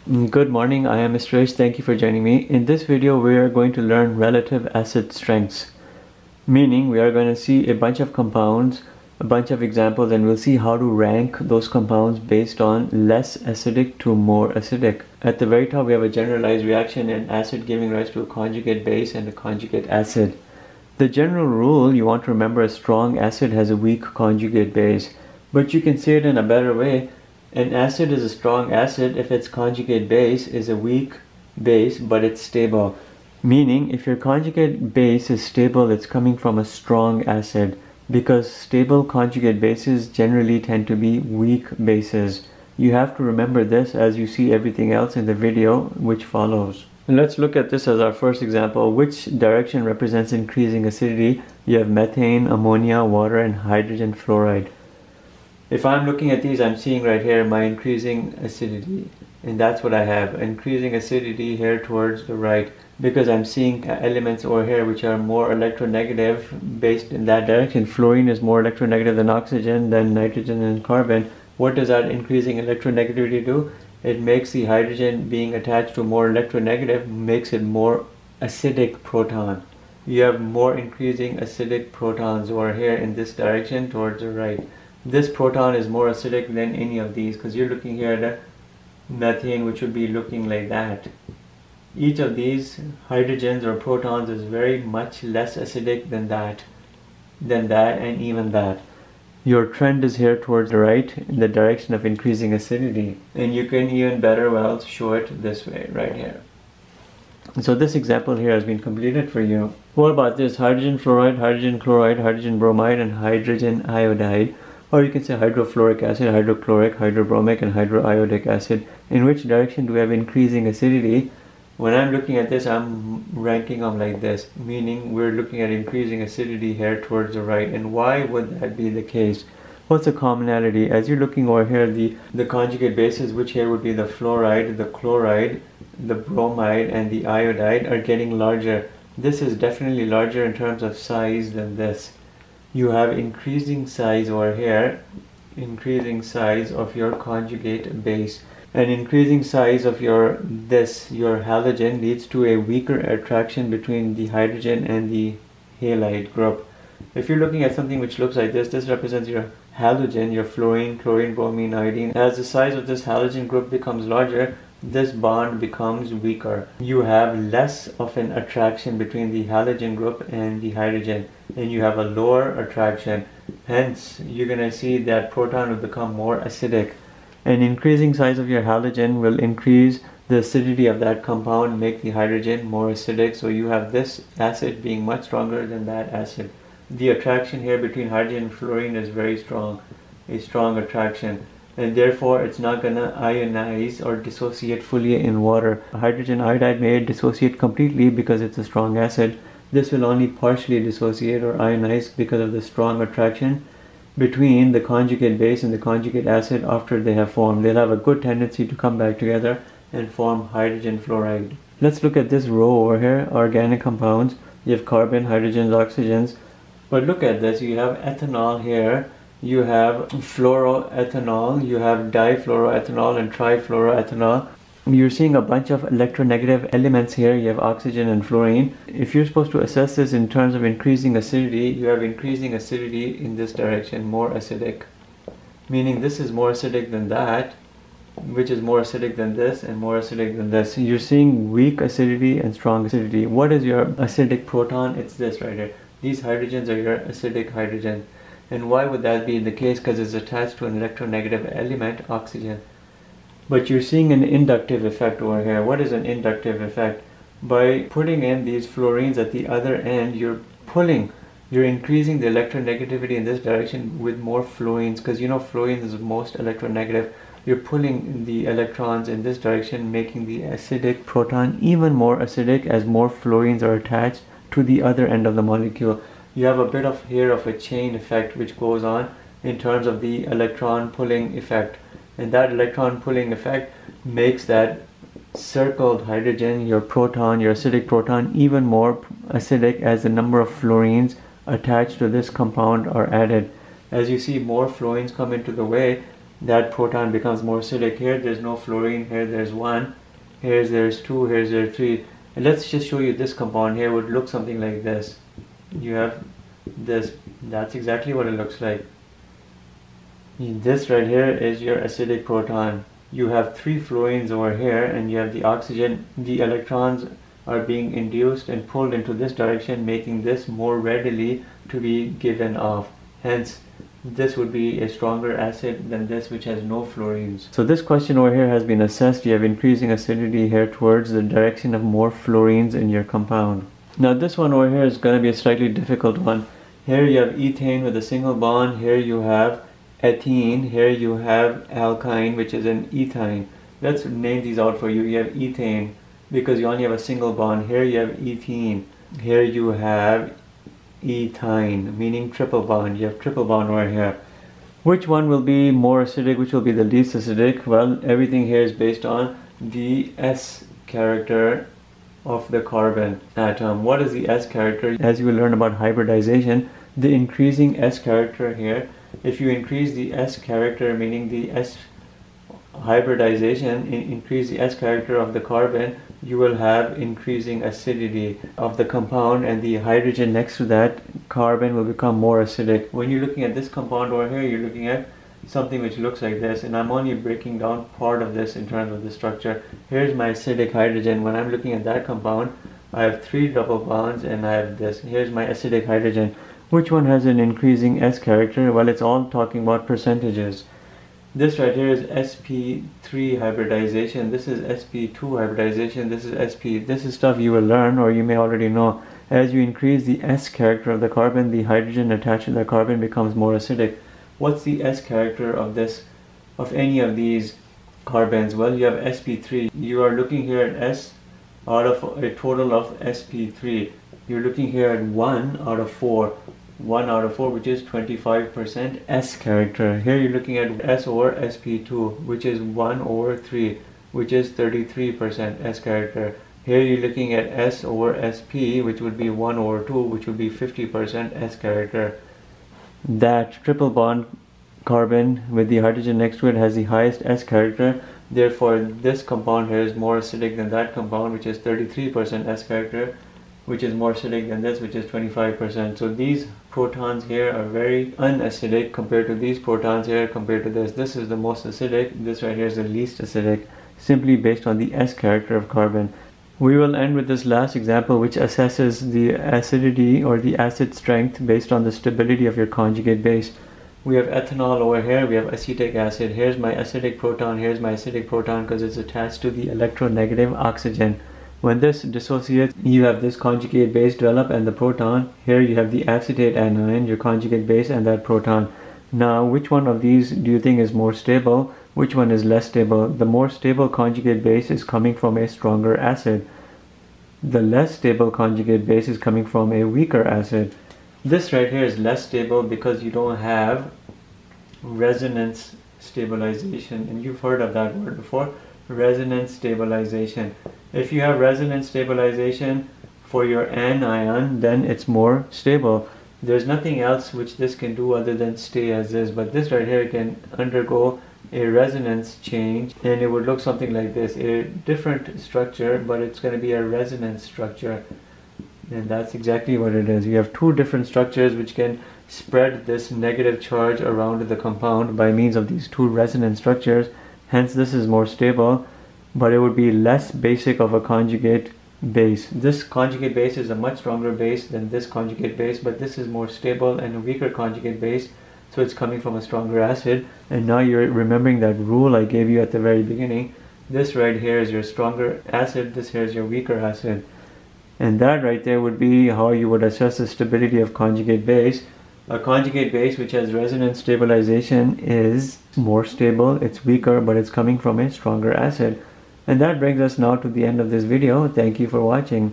Good morning, I am Mr. H. Thank you for joining me. In this video, we are going to learn relative acid strengths. Meaning, we are going to see a bunch of compounds, a bunch of examples, and we'll see how to rank those compounds based on less acidic to more acidic. At the very top, we have a generalized reaction, an acid giving rise to a conjugate base and a conjugate acid. The general rule you want to remember: a strong acid has a weak conjugate base. But you can say it in a better way. An acid is a strong acid if its conjugate base is a weak base but it's stable. Meaning, if your conjugate base is stable, it's coming from a strong acid, because stable conjugate bases generally tend to be weak bases. You have to remember this as you see everything else in the video which follows. And let's look at this as our first example. Which direction represents increasing acidity? You have methane, ammonia, water, and hydrogen fluoride. If I'm looking at these, I'm seeing right here my increasing acidity, and that's what I have, increasing acidity here towards the right, because I'm seeing elements over here which are more electronegative based in that direction. Fluorine is more electronegative than oxygen, than nitrogen and carbon. What does that increasing electronegativity do? It makes the hydrogen being attached to more electronegative, makes it more acidic proton. You have more increasing acidic protons over here in this direction towards the right. This proton is more acidic than any of these, because you're looking here at a methane which would be looking like that. Each of these hydrogens or protons is very much less acidic than that, and even that. Your trend is here towards the right in the direction of increasing acidity, and you can even better well show it this way right here. So this example here has been completed for you. What about this? Hydrogen fluoride, hydrogen chloride, hydrogen bromide, and hydrogen iodide. Or you can say hydrofluoric acid, hydrochloric, hydrobromic, and hydroiodic acid. In which direction do we have increasing acidity? When I'm looking at this, I'm ranking them like this, meaning we're looking at increasing acidity here towards the right. And why would that be the case? What's the commonality? As you're looking over here, the conjugate bases, which here would be the fluoride, the chloride, the bromide, and the iodide, are getting larger. This is definitely larger in terms of size than this. You have increasing size over here, increasing size of your conjugate base, and increasing size of your halogen leads to a weaker attraction between the hydrogen and the halide group. If you're looking at something which looks like this represents your halogen, your fluorine, chlorine, bromine, iodine. As the size of this halogen group becomes larger, this bond becomes weaker. You have less of an attraction between the halogen group and the hydrogen, and you have a lower attraction. Hence, you're going to see that proton will become more acidic. An increasing size of your halogen will increase the acidity of that compound, make the hydrogen more acidic. So you have this acid being much stronger than that acid. The attraction here between hydrogen and fluorine is very strong, a strong attraction. And therefore it's not going to ionize or dissociate fully in water. Hydrogen iodide may dissociate completely because it's a strong acid. This will only partially dissociate or ionize because of the strong attraction between the conjugate base and the conjugate acid after they have formed. They'll have a good tendency to come back together and form hydrogen fluoride. Let's look at this row over here, organic compounds. You have carbon, hydrogens, oxygens. But look at this, you have ethanol here. You have fluoroethanol, you have difluoroethanol and trifluoroethanol. You're seeing a bunch of electronegative elements here. You have oxygen and fluorine. If you're supposed to assess this in terms of increasing acidity, you have increasing acidity in this direction, more acidic. Meaning this is more acidic than that, which is more acidic than this, and more acidic than this. You're seeing weak acidity and strong acidity. What is your acidic proton? It's this right here. These hydrogens are your acidic hydrogen. And why would that be the case? Because it's attached to an electronegative element, oxygen. But you're seeing an inductive effect over here. What is an inductive effect? By putting in these fluorines at the other end, you're increasing the electronegativity in this direction with more fluorines, because you know fluorine is most electronegative. You're pulling the electrons in this direction, making the acidic proton even more acidic as more fluorines are attached to the other end of the molecule. You have a bit of here of a chain effect which goes on in terms of the electron pulling effect. And that electron pulling effect makes that circled hydrogen, your proton, your acidic proton, even more acidic as the number of fluorines attached to this compound are added. As you see more fluorines come into the way, that proton becomes more acidic. Here there's no fluorine, here there's 1, here there's 2, here there's 3. And let's just show you this compound here would look something like this. You have this, that's exactly what it looks like. This right here is your acidic proton. You have 3 fluorines over here and you have the oxygen. The electrons are being induced and pulled into this direction, making this more readily to be given off. Hence, this would be a stronger acid than this which has no fluorines. So this question over here has been assessed. You have increasing acidity here towards the direction of more fluorines in your compound. Now this one over here is going to be a slightly difficult one. Here you have ethane with a single bond. Here you have ethene. Here you have alkyne, which is an ethyne. Let's name these out for you. You have ethane because you only have a single bond. Here you have ethene. Here you have ethyne, meaning triple bond. You have triple bond right here. Which one will be more acidic? Which will be the least acidic? Well, everything here is based on the S character of the carbon atom. What is the S character? As you will learn about hybridization, the increasing S character here, if you increase the S character, meaning the S hybridization, increase the S character of the carbon, you will have increasing acidity of the compound, and the hydrogen next to that carbon will become more acidic. When you're looking at this compound over here, you're looking at something which looks like this, and I'm only breaking down part of this in terms of the structure. Here's my acidic hydrogen. When I'm looking at that compound, I have 3 double bonds and I have this. Here's my acidic hydrogen. Which one has an increasing S character? Well, it's all talking about percentages. This right here is sp3 hybridization. This is sp2 hybridization. This is sp. This is stuff you will learn, or you may already know. As you increase the S character of the carbon, the hydrogen attached to the carbon becomes more acidic. What's the S character of this, of any of these carbons? Well, you have sp3. You are looking here at S out of a total of sp3. You're looking here at 1 out of 4. 1 out of 4, which is 25% S character. Here you're looking at S over sp2, which is 1 over 3, which is 33% S character. Here you're looking at S over sp, which would be 1 over 2, which would be 50% S character. That triple bond carbon with the hydrogen next to it has the highest S character. Therefore, this compound here is more acidic than that compound, which is 33% S character, which is more acidic than this, which is 25%. So these protons here are very unacidic compared to these protons here compared to this. This is the most acidic, this right here is the least acidic, simply based on the S character of carbon. We will end with this last example, which assesses the acidity or the acid strength based on the stability of your conjugate base. We have ethanol over here, we have acetic acid. Here's my acidic proton, here's my acidic proton because it's attached to the electronegative oxygen. When this dissociates, you have this conjugate base develop and the proton. Here you have the acetate anion, your conjugate base, and that proton. Now, which one of these do you think is more stable? Which one is less stable? The more stable conjugate base is coming from a stronger acid. The less stable conjugate base is coming from a weaker acid. This right here is less stable because you don't have resonance stabilization, and you've heard of that word before, resonance stabilization. If you have resonance stabilization for your anion, then it's more stable. There's nothing else which this can do other than stay as is, but this right here can undergo a resonance change and it would look something like this, a different structure, but it's going to be a resonance structure, and that's exactly what it is. You have 2 different structures which can spread this negative charge around the compound by means of these 2 resonance structures. Hence this is more stable, but it would be less basic of a conjugate base. This conjugate base is a much stronger base than this conjugate base, but this is more stable and a weaker conjugate base, so it's coming from a stronger acid. And now you're remembering that rule I gave you at the very beginning. This right here is your stronger acid, this here is your weaker acid. And that right there would be how you would assess the stability of conjugate base. A conjugate base which has resonance stabilization is more stable, it's weaker, but it's coming from a stronger acid. And that brings us now to the end of this video. Thank you for watching.